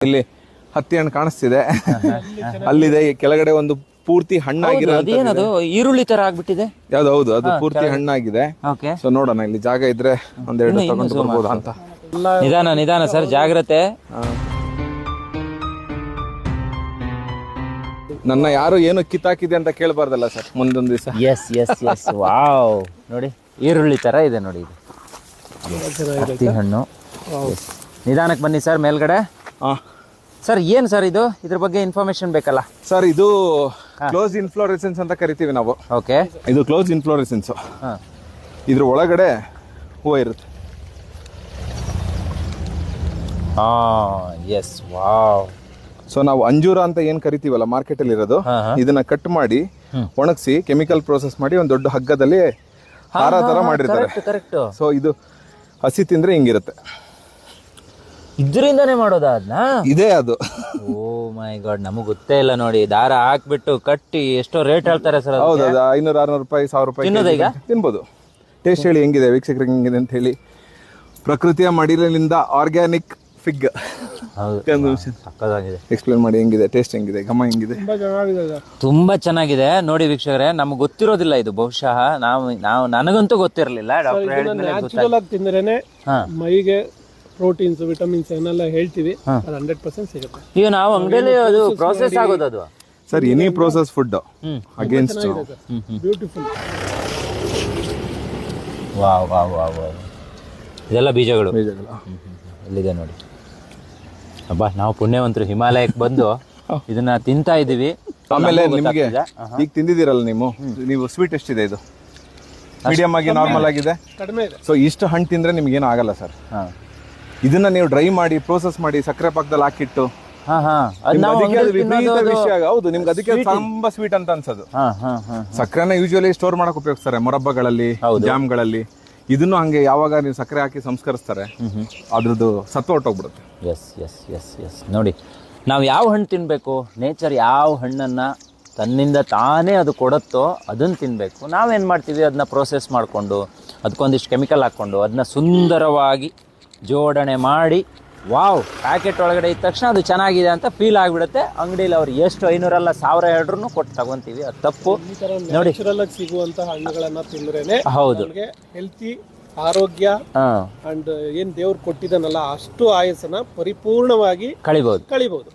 ಇಲ್ಲಿ ಹತ್ತಿ ಹಣ್ಣು ಕಾಣಿಸ್ತಿದೆ, ಅಲ್ಲಿದೆ ಕೆಳಗಡೆ ಒಂದು ಪೂರ್ತಿ ಹಣ್ಣಾಗಿರೋ ಅದೇನದು ಈರುಳ್ಳಿ ತರ ಆಗ್ಬಿಟ್ಟಿದೆ. ಯಾವ್ದು? ಹೌದು, ಅದು ಪೂರ್ತಿ ಹಣ್ಣಾಗಿದೆ. ಓಕೆ, ಸೊ ನೋಡೋಣ, ಇಲ್ಲಿ ಜಾಗ ಇದ್ರೆ ಒಂದೆರಡು ತಗೊಂಡು ಬರ್ಬೋದಾ ಅಂತ. ನಿಧಾನ ನಿಧಾನ ಸರ್, ಜಾಗ್ರತೆ. ನನ್ನ ಯಾರು ಏನು ಕಿತ್ತಾಕಿದೆ ಅಂತ ಕೇಳಬಾರ್ದಲ್ಲ ಸರ್ ಮುಂದೊಂದು ದಿವಸ. ಎಸ್ ಎಸ್ ಎಸ್, ವಾವ್, ನೋಡಿ ಈರುಳ್ಳಿ ತರ ಇದೆ ನೋಡಿ ಇದು ಹತ್ತಿ ಹಣ್ಣು. ನಿಧಾನಕ್ಕೆ ಬನ್ನಿ ಸರ್ ಮೇಲ್ಗಡೆ. ಸರ್ ಏನ್ ಸರ್ ಇದು, ಇದ್ರ ಬಗ್ಗೆ ಇನ್ಫಾರ್ಮೇಶನ್ ಬೇಕಲ್ಲ ಸರ್? ಇದು ಕ್ಲೋಸ್ ಇನ್ಫ್ಲೋರೆಸೆನ್ಸ್ ಅಂತ ಕರಿತೀವಿ ನಾವು. ಓಕೆ, ಇದು ಕ್ಲೋಸ್ ಇನ್ಫ್ಲೋರೆಸೆನ್ಸ್. ಇದ್ರ ಒಳಗಡೆ ಹೂವು ಇರುತ್ತೆ. S, wow. ಸೊ ನಾವು ಅಂಜೂರ ಅಂತ ಏನ್ ಕರಿತೀವಲ್ಲ ಮಾರ್ಕೆಟ್ ಅಲ್ಲಿ ಇರೋದು, ಇದನ್ನ ಕಟ್ ಮಾಡಿ ಒಣಗಿಸಿ ಕೆಮಿಕಲ್ ಪ್ರೋಸೆಸ್ ಮಾಡಿ ಒಂದು ದೊಡ್ಡ ಹಗ್ಗದಲ್ಲಿ ಹಾರ ತರ ಮಾಡಿರ್ತಾರೆ. ಕರೆಕ್ಟ್. ಸೊ ಇದು ಹಸಿ ತಿಂದ್ರೆ ಹಿಂಗಿರುತ್ತೆ. ಇದರಿಂದಾನೇ ಮಾಡೋದಾ ಅದನ್ನ? ಇದೇ ಅದು. ಓ ಮೈ ಗಾಡ್, ನಮಗ್ ಗೊತ್ತೇ ಇಲ್ಲ ನೋಡಿ. ದಾರ ಹಾಕ್ಬಿಟ್ಟು ಕಟ್ಟಿ ಎಷ್ಟೋ ರೇಟ್ ಹೇಳ್ತಾರೆ ಸರ್. ಹೌದು, 500-600 ರೂಪಾಯಿ, 1000 ರೂಪಾಯಿ ತಿನ್ಬೋದು. ಟೇಸ್ಟ್ ಹೇಳಿ ಹೆಂಗಿದೆ ವೀಕ್ಷಕರಿಗೆ, ಹೆಂಗಿದೆ ಅಂತ ಹೇಳಿ. ಪ್ರಕೃತಿಯ ಮಡಿಲಿನಿಂದ ಆರ್ಗ್ಯಾನಿಕ್ ಫಿಗ್. ಎಕ್ಸ್ಪ್ಲೇನ್ ಮಾಡಿ ಹೆಂಗಿದೆ, ಟೇಸ್ಟ್ ಹೆಂಗಿದೆ, ಘಮ ಹೆಂಗಿದೆ? ತುಂಬಾ ಚೆನ್ನಾಗಿದೆ ನೋಡಿ ವೀಕ್ಷಕರೇ. ನಮ್ಗೆ ಗೊತ್ತಿರೋದಿಲ್ಲ ಇದು, ಬಹುಶಃ ನಾವು ನನಗಂತೂ ಗೊತ್ತಿರಲಿಲ್ಲ. ನ್ಯಾಚುರಲ್ ಆಗಿ ತಿಂದ್ರೇನೆ ಮೈಗೆ ಪ್ರೋಟೀನ್ಸ್, ವಿಟಮಿನ್ಸ್ ಏನೆಲ್ಲ ಹೇಳ್ತೀವಿ, ಅದು 100% ಸಿಗುತ್ತೆ. ಈಗ ನಾವು ಅಂಗಡಿಯಲ್ಲಿ ಅದು ಪ್ರೋಸೆಸ್ ಆಗೋದು ಅದು sir. Any process food against. Beautiful. Wow wow wow wow. ಇದೆಲ್ಲ ಬೀಜಗಳು. ಇಲ್ಲಿದೆ ನೋಡಿ. ಅಬ್ಬಾ, ನಾವು ಪುಣ್ಯವಂತರು, ಹಿಮಾಲಯಕ್ಕೆ ಬಂದು ಇದನ್ನ ತಿಂತಾ ಇದೀವಿ. ಆಮೇಲೆ ನಿಮಗೆ ಈಗ ತಿಂದಿದ್ದೀರಲ್ಲ ನೀವು ಸ್ವೀಟ್ ಎಷ್ಟಿದೆ? ಇದು ಮೀಡಿಯಂ ಆಗಿ ನಾರ್ಮಲ್ ಆಗಿದೆ, ಕಡಿಮೆ ಇದೆ. ಸೊ ಇಷ್ಟು ಹಣ್ಣು ತಿಂದ್ರೆ ನಿಮ್ಗೆ ಏನು ಆಗಲ್ಲ ಸರ್. ಇದನ್ನ ನೀವು ಡ್ರೈ ಮಾಡಿ ಪ್ರೋಸೆಸ್ ಮಾಡಿ ಸಕ್ಕರೆ ಪಾಕದಲ್ಲಿ ಹಾಕಿಟ್ಟು ವಿಪರೀತ ವಿಷಯ. ಹೌದು, ನಿಮ್ಗೆ ಅದಕ್ಕೆ ತುಂಬಾ ಸ್ವೀಟ್ ಅಂತ ಅನ್ಸೋದು. ಸಕ್ಕರೆನ ಯೂಶುವಲಿ ಸ್ಟೋರ್ ಮಾಡಕ್ ಉಪಯೋಗಿಸ್ತಾರೆ ಮೊರಬ್ಬಗಳಲ್ಲಿ, ಜಾಮ್ಗಳಲ್ಲಿ. ಇದನ್ನು ಹಂಗೆ ಯಾವಾಗ ನೀವು ಸಕ್ಕರೆ ಹಾಕಿ ಸಂಸ್ಕರಿಸ್ತಾರೆ, ಅದ್ರದ್ದು ಸತ್ವ ಹೊಟ್ಟೋಗ್ಬಿಡುತ್ತೆ. Yes yes yes yes. ನೋಡಿ, ನಾವು ಯಾವ ಹಣ್ಣು ತಿನ್ನಬೇಕು, ನೇಚರ್ ಯಾವ ಹಣ್ಣನ್ನು ತನ್ನಿಂದ ತಾನೇ ಅದು ಕೊಡುತ್ತೋ ಅದನ್ನು ತಿನ್ನಬೇಕು. ನಾವೇನು ಮಾಡ್ತೀವಿ, ಅದನ್ನ ಪ್ರೋಸೆಸ್ ಮಾಡಿಕೊಂಡು ಅದಕ್ಕೊಂದಿಷ್ಟು ಕೆಮಿಕಲ್ ಹಾಕ್ಕೊಂಡು ಅದನ್ನ ಸುಂದರವಾಗಿ ಜೋಡಣೆ ಮಾಡಿ, ವಾವ್, ಪ್ಯಾಕೆಟ್ ಒಳಗಡೆ ಇದ್ದ ತಕ್ಷಣ ಅದು ಚೆನ್ನಾಗಿದೆ ಅಂತ ಫೀಲ್ ಆಗಿಬಿಡುತ್ತೆ. ಅಂಗಡಿಯಲ್ಲಿ ಅವ್ರು ಎಷ್ಟು 500 ಅಲ್ಲ 1000 ಹೇಳಿದ್ರು ಕೊಟ್ಟು ತಗೊಂತೀವಿ, ಅದು ತಪ್ಪು. ನೋಡಿ, ನ್ಯಾಚುರಲ್ ಆಗಿ ಸಿಗುವಂತ ಹಣ್ಣುಗಳನ್ನ ತಿಂದ್ರೇನೆ ಹೌದು ಹೆಲ್ತಿ, ಆರೋಗ್ಯ ಅಂಡ್ ಏನ್ ದೇವ್ರು ಕೊಟ್ಟಿದ್ದಾನಲ್ಲ ಅಷ್ಟು ಆಯಸ್ಸನ್ನ ಪರಿಪೂರ್ಣವಾಗಿ ಕಳಿಬಹುದು.